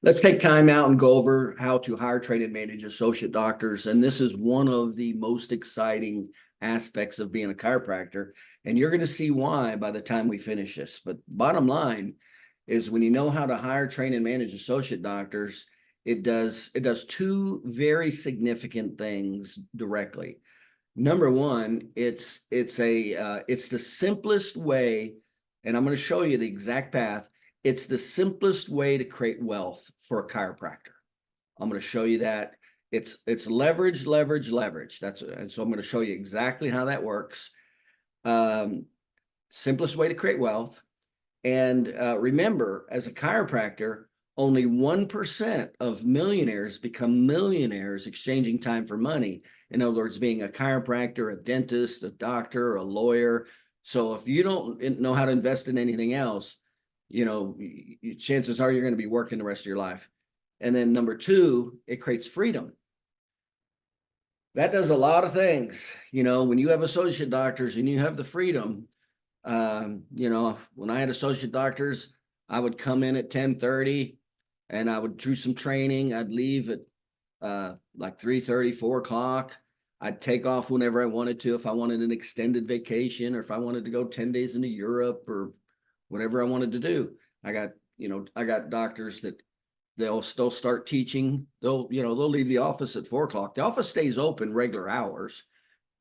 Let's take time out and go over how to hire, train, and manage associate doctors. And this is one of the most exciting aspects of being a chiropractor. And you're going to see why by the time we finish this. But bottom line is when you know how to hire, train, and manage associate doctors, it does two very significant things directly. Number one, it's the simplest way, and I'm going to show you the exact path. It's the simplest way to create wealth for a chiropractor. I'm going to show you that. It's leverage, leverage, leverage. And so I'm going to show you exactly how that works. Um, Simplest way to create wealth. And remember, as a chiropractor, only 1% of millionaires become millionaires exchanging time for money. In other words, being a chiropractor, a dentist, a doctor, a lawyer. So if you don't know how to invest in anything else, chances are you're going to be working the rest of your life. And then number two, it creates freedom. That does a lot of things. When you have associate doctors and you have the freedom, when I had associate doctors, I would come in at 10:30 and I would do some training. I'd leave at like 3:30, 4 o'clock. I'd take off whenever I wanted to, if I wanted an extended vacation or if I wanted to go 10 days into Europe or whatever I wanted to do. I got doctors that they'll still start teaching. They'll leave the office at 4 o'clock. The office stays open regular hours.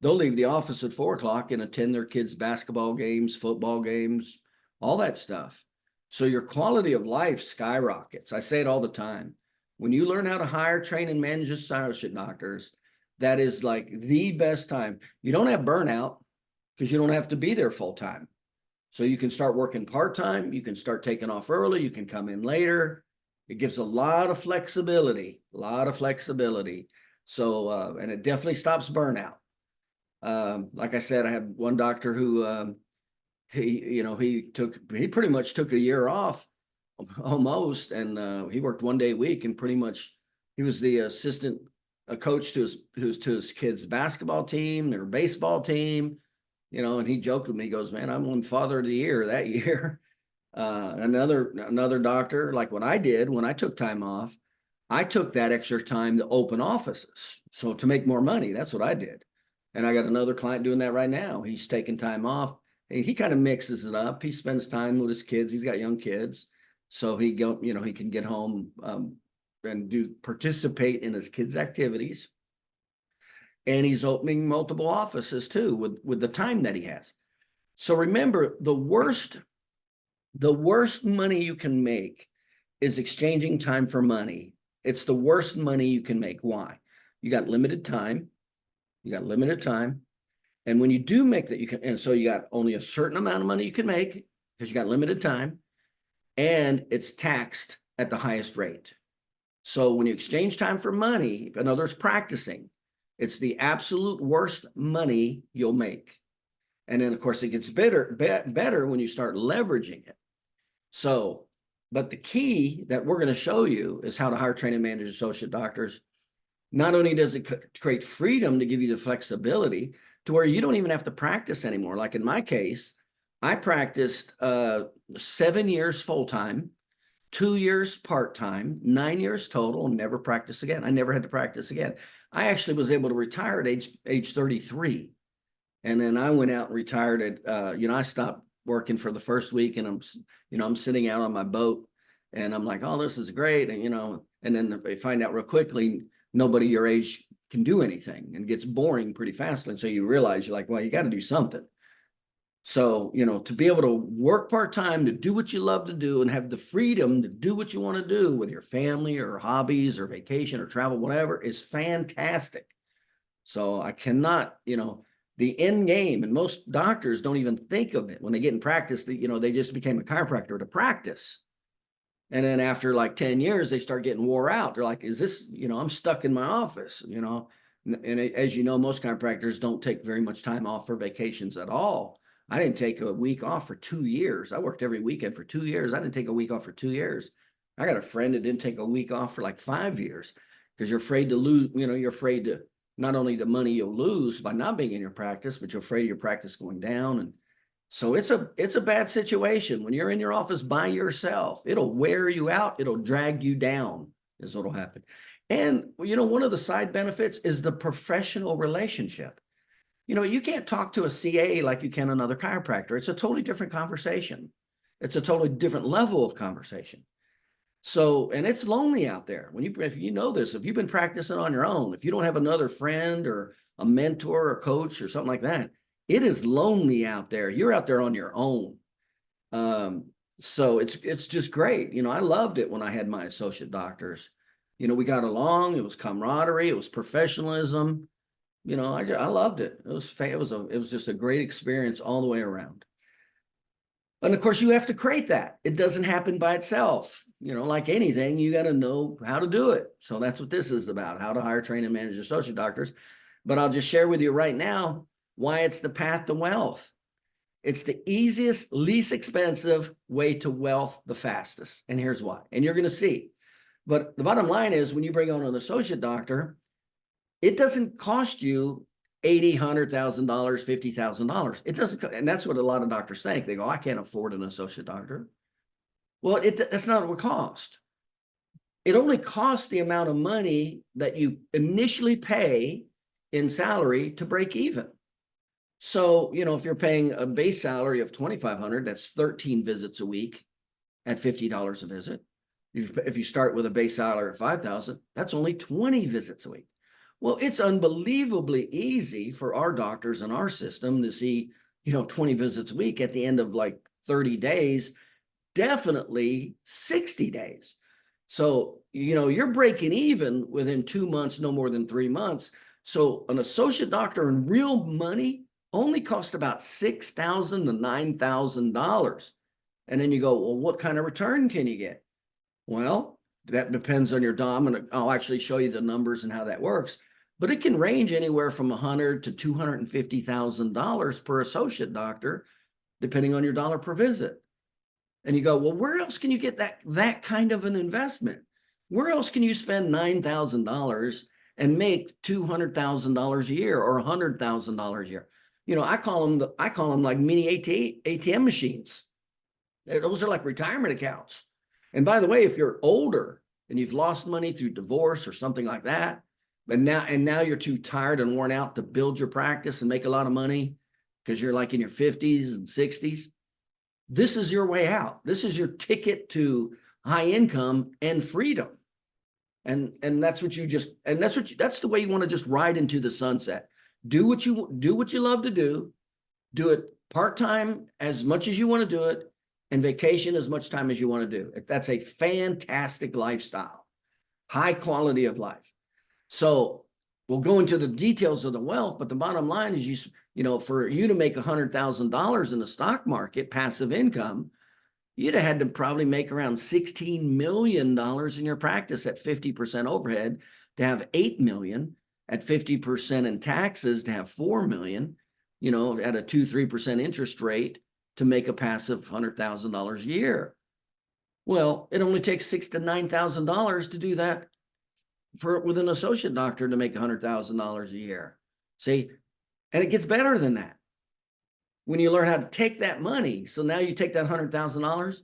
They'll leave the office at 4 o'clock and attend their kids' basketball games, football games, all that stuff. So your quality of life skyrockets. I say it all the time. When you learn how to hire, train, and manage associate doctors, that is like the best time. You don't have burnout because you don't have to be there full time. So you can start working part-time. You can start taking off early. You can come in later. It gives a lot of flexibility, So, and it definitely stops burnout. Like I said, I had one doctor who, he pretty much took a year off almost. And he worked 1 day a week and pretty much he was the assistant coach to his kids' basketball team, their baseball team, and he joked with me, he goes, man, I won father of the year that year. Another doctor, like what I did when I took time off, I took that extra time to open offices. So to make more money, that's what I did. And I got another client doing that right now. He's taking time off. And he kind of mixes it up. He spends time with his kids. He's got young kids. So he can get home and participate in his kids' activities. And he's opening multiple offices too with the time that he has. So remember, the worst money you can make is exchanging time for money. It's the worst money you can make. Why? You got limited time. And when you do make that, and so you got only a certain amount of money you can make because you got limited time, and it's taxed at the highest rate. So when you exchange time for money, in other words, practicing, it's the absolute worst money you'll make. And then of course it gets better when you start leveraging it. So, but the key that we're going to show you is how to hire, train, and manage associate doctors. Not only does it create freedom to give you the flexibility to where you don't even have to practice anymore. Like in my case, I practiced 7 years full-time, 2 years part-time, 9 years total, and never practiced again. I never had to practice again. I actually was able to retire at age 33. And then I went out and retired at, I stopped working for the first week, and I'm sitting out on my boat and I'm like, oh, this is great. And then they find out real quickly, nobody your age can do anything, and gets boring pretty fast. And so you realize you're like, well, you got to do something. So, to be able to work part-time, to do what you love to do and have the freedom to do what you want to do with your family or hobbies or vacation or travel, whatever, is fantastic. So I cannot, the end game, and most doctors don't even think of it when they get in practice, that, they just became a chiropractor to practice. And then after like 10 years, they start getting wore out. They're like, is this, I'm stuck in my office, and as you know, most chiropractors don't take very much time off for vacations at all. I didn't take a week off for 2 years. I worked every weekend for 2 years. I didn't take a week off for 2 years. I got a friend that didn't take a week off for like 5 years because you're afraid to lose, you're afraid to not only the money you'll lose by not being in your practice, but you're afraid of your practice going down. So it's a bad situation when you're in your office by yourself. It'll wear you out. It'll drag you down is what'll happen. And one of the side benefits is the professional relationship. You can't talk to a CA like you can another chiropractor. It's a totally different conversation. It's a totally different level of conversation. So, and it's lonely out there. If you know this, if you've been practicing on your own, if you don't have another friend or a mentor or coach or something like that, it is lonely out there. You're out there on your own. So it's just great. I loved it when I had my associate doctors. We got along. It was camaraderie. It was professionalism. I loved it. It was just a great experience all the way around. And of course, you have to create that. It doesn't happen by itself. Like anything, you got to know how to do it. So that's what this is about, how to hire, train, and manage associate doctors. But I'll just share with you right now why it's the path to wealth. It's the easiest, least expensive way to wealth the fastest. And here's why. And you're going to see. But the bottom line is when you bring on an associate doctor, it doesn't cost you $80,000, $100,000, $50,000. It doesn't, and that's what a lot of doctors think. They go, I can't afford an associate doctor. Well, that's not what it costs. It only costs the amount of money that you initially pay in salary to break even. So, if you're paying a base salary of $2,500, that's 13 visits a week at $50 a visit. If you start with a base salary of $5,000, that's only 20 visits a week. Well, it's unbelievably easy for our doctors in our system to see, 20 visits a week at the end of like 30 days, definitely 60 days. So, you're breaking even within 2 months, no more than 3 months. So an associate doctor in real money only costs about $6,000 to $9,000. And then you go, well, what kind of return can you get? Well, that depends on your dominant. I'll actually show you the numbers and how that works. But it can range anywhere from $100,000 to $250,000 per associate doctor, depending on your dollar per visit. And you go, well, where else can you get that kind of an investment? Where else can you spend $9,000 and make $200,000 a year or $100,000 a year? I call them like mini ATM machines. Those are like retirement accounts. And by the way, if you're older and you've lost money through divorce or something like that, and now you're too tired and worn out to build your practice and make a lot of money because you're like in your 50s and 60s, this is your way out. This is your ticket to high income and freedom. And that's what that's the way you want to just ride into the sunset. Do what you love to do. Do it part-time as much as you want to do it, and vacation as much time as you want to do. That's a fantastic lifestyle, high quality of life. So we'll go into the details of the wealth, but the bottom line is for you to make $100,000 in the stock market, passive income, you'd have had to probably make around $16 million in your practice at 50% overhead to have 8 million, at 50% in taxes to have 4 million, at a 2-3% interest rate to make a passive $100,000 a year. Well, it only takes $6,000 to $9,000 to do that with an associate doctor to make $100,000 a year. See, and it gets better than that when you learn how to take that money. So now you take that $100,000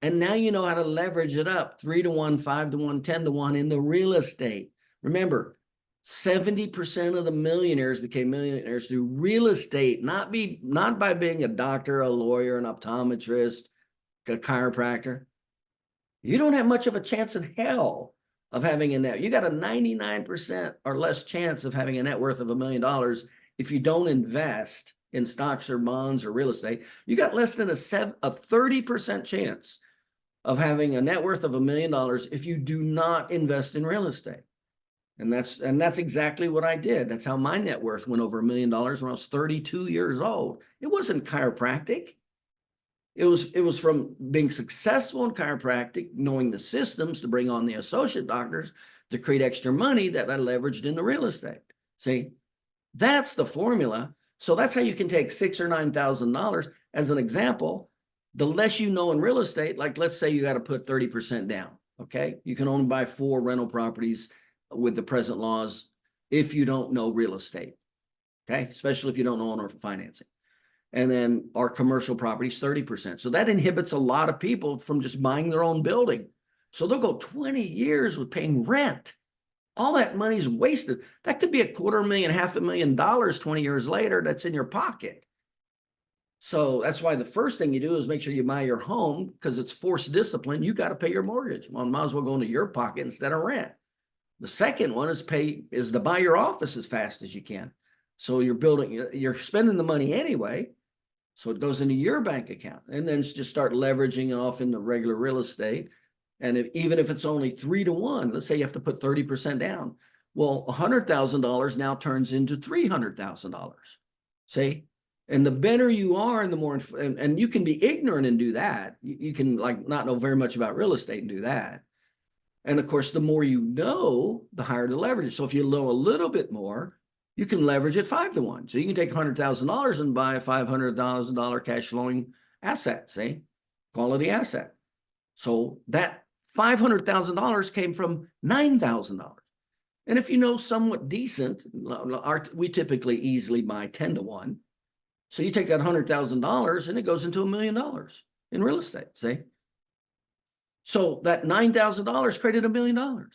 and now you know how to leverage it up 3 to 1, 5 to 1, 10 to 1 in the real estate. Remember, 70% of the millionaires became millionaires through real estate, not by being a doctor, a lawyer, an optometrist, a chiropractor. You don't have much of a chance in hell of having a net. You got a 99% or less chance of having a net worth of $1 million if you don't invest in stocks or bonds or real estate. You got less than a 30% chance of having a net worth of $1 million if you do not invest in real estate. And that's exactly what I did. That's how my net worth went over $1 million when I was 32 years old. It wasn't chiropractic. It was from being successful in chiropractic, knowing the systems to bring on the associate doctors to create extra money that I leveraged into real estate. See, that's the formula. So that's how you can take $6,000 or $9,000 as an example. The less you know in real estate, like let's say you got to put 30% down. Okay, you can only buy 4 rental properties with the present laws if you don't know real estate. Okay, especially if you don't know owner financing. And then our commercial property is 30%. So that inhibits a lot of people from just buying their own building. So they'll go 20 years with paying rent. All that money's wasted. That could be $250,000, $500,000 20 years later that's in your pocket. So that's why the first thing you do is make sure you buy your home, because it's forced discipline. You got to pay your mortgage. Well, might as well go into your pocket instead of rent. The second one is to buy your office as fast as you can. So you're spending the money anyway. So it goes into your bank account, and then just start leveraging it off into regular real estate. And even if it's only 3 to 1, let's say you have to put 30% down. Well, $100,000 now turns into $300,000. See? And the better you are, and the more, and you can be ignorant and do that. You can like not know very much about real estate and do that. And of course, the more you know, the higher the leverage. So if you know a little bit more, you can leverage it 5 to 1. So you can take $100,000 and buy a $500,000 cash flowing asset, see, quality asset. So that $500,000 came from $9,000. And if you know somewhat decent, we typically easily buy 10 to 1. So you take that $100,000 and it goes into $1 million in real estate, see? So that $9,000 created $1 million.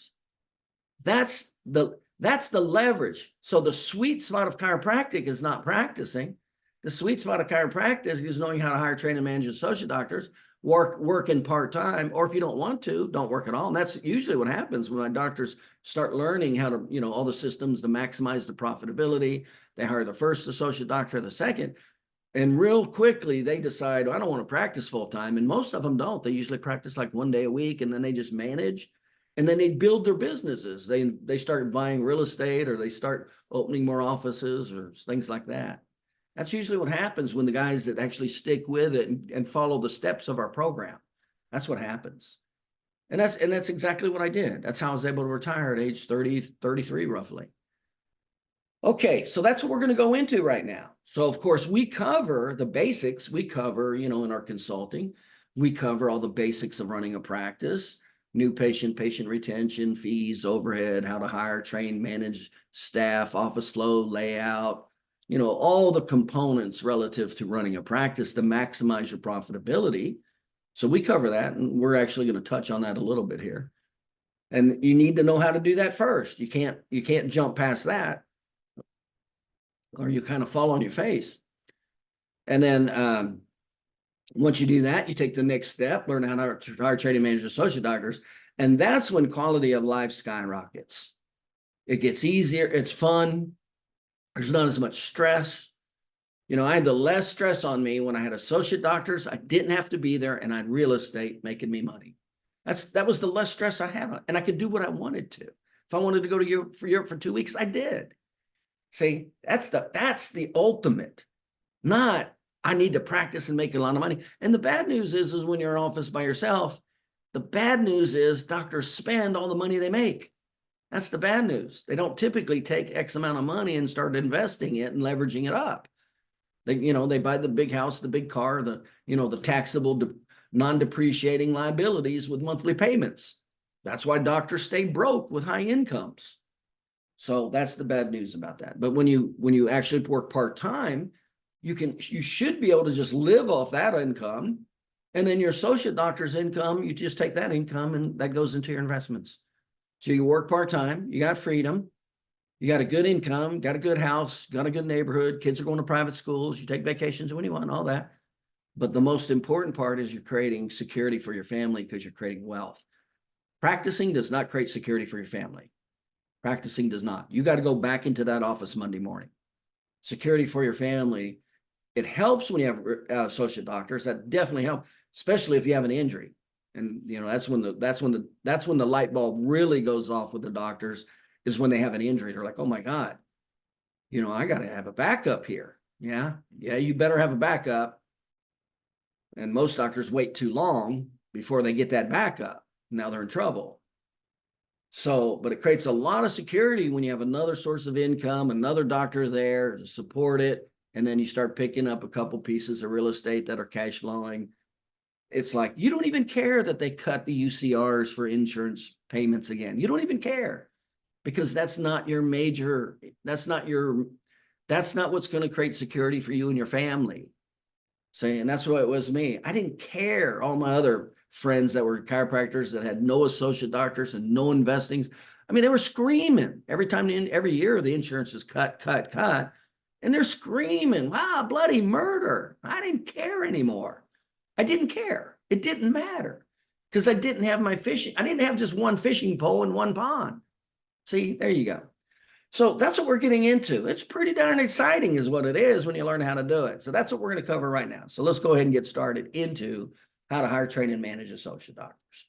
That's the leverage. So the sweet spot of chiropractic is not practicing. The sweet spot of chiropractic is knowing how to hire, train, and manage associate doctors, working part-time, or if you don't want to, don't work at all. And that's usually what happens when my doctors start learning how to, all the systems to maximize the profitability. They hire the first associate doctor, the second, and real quickly they decide, I don't want to practice full-time. And most of them don't. They usually practice like 1 day a week, and then they just manage. And then they build their businesses. They start buying real estate, or they start opening more offices or things like that. That's usually what happens when the guys that actually stick with it and follow the steps of our program. That's what happens. And that's exactly what I did. That's how I was able to retire at age 30, 33 roughly. Okay, so that's what we're going to go into right now. So of course we cover the basics. We cover, in our consulting, we cover all the basics of running a practice, new patient retention, fees, overhead, how to hire, train, manage staff, office flow, layout, all the components relative to running a practice to maximize your profitability. So we cover that, and we're actually going to touch on that a little bit here. And you need to know how to do that first. You can't jump past that, or you kind of fall on your face. And then once you do that, you take the next step, learn how to hire, train, and manage associate doctors. And that's when quality of life skyrockets. It gets easier. It's fun. There's not as much stress. I had the less stress on me when I had associate doctors. I didn't have to be there, and I had real estate making me money. That was the less stress I had, and I could do what I wanted to. If I wanted to go to Europe for 2 weeks, I did. See, that's the ultimate. Not I need to practice and make a lot of money. And the bad news is when you're in office by yourself, the bad news is doctors spend all the money they make. That's the bad news. They don't typically take X amount of money and start investing it and leveraging it up. They buy the big house, the big car, the taxable, non-depreciating liabilities with monthly payments. That's why doctors stay broke with high incomes. So that's the bad news about that. But when you actually work part-time, you should be able to just live off that income. And then your associate doctor's income, you just take that income and that goes into your investments. So you work part-time, you got freedom, you got a good income, got a good house, got a good neighborhood, kids are going to private schools, you take vacations when you want, all that. But the most important part is you're creating security for your family because you're creating wealth. Practicing does not create security for your family. Practicing does not. You got to go back into that office Monday morning. Security for your family, it helps when you have associate doctors. That definitely helps, especially if you have an injury. And that's when the light bulb really goes off with the doctors, is when they have an injury. They're like, oh my God, I got to have a backup here. Yeah, you better have a backup. And most doctors wait too long before they get that backup. Now they're in trouble. So, but it creates a lot of security when you have another source of income, another doctor there to support it. And then you start picking up a couple pieces of real estate that are cash flowing. It's like, you don't even care that they cut the UCRs for insurance payments again. You don't even care, because that's not what's going to create security for you and your family. See, and that's what it was me. I didn't care. All my other friends that were chiropractors that had no associate doctors and no investings. I mean, they were screaming every time, every year the insurance is cut, cut, cut. And they're screaming, wow, bloody murder. I didn't care anymore. I didn't care. It didn't matter because I didn't have my fishing. I didn't have just one fishing pole in one pond. See, there you go. So that's what we're getting into. It's pretty darn exciting is what it is when you learn how to do it. So that's what we're going to cover right now. So let's go ahead and get started into how to hire, train, and manage associate doctors.